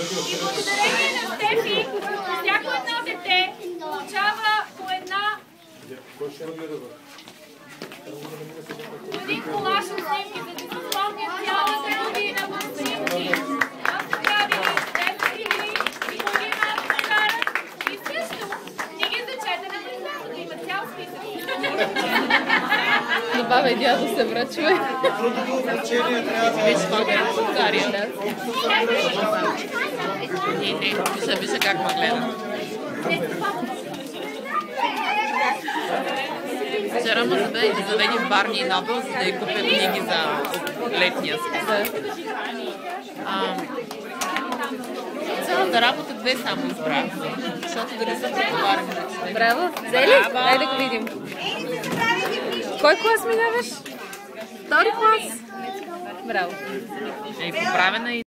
И благодарение на Стефи, всяко едно дете получава по една един колаж от снимки, за да се спомнят цялата година в снимки. Направили детски игри и година покарат. И също ни ги зачетена признава, да има цял списък. На баба и дядо се връчва. Виж колко е България. Не, вижда как ме гледа. Вчера ме заведи в Барни и Нобел, за да й купя книги за летния списък. Цялата работа две само избрах, защото дали са претоварени. Браво! Взели? Дай да го видим. Кой клас минаваш? Втори клас? Браво! Поправена и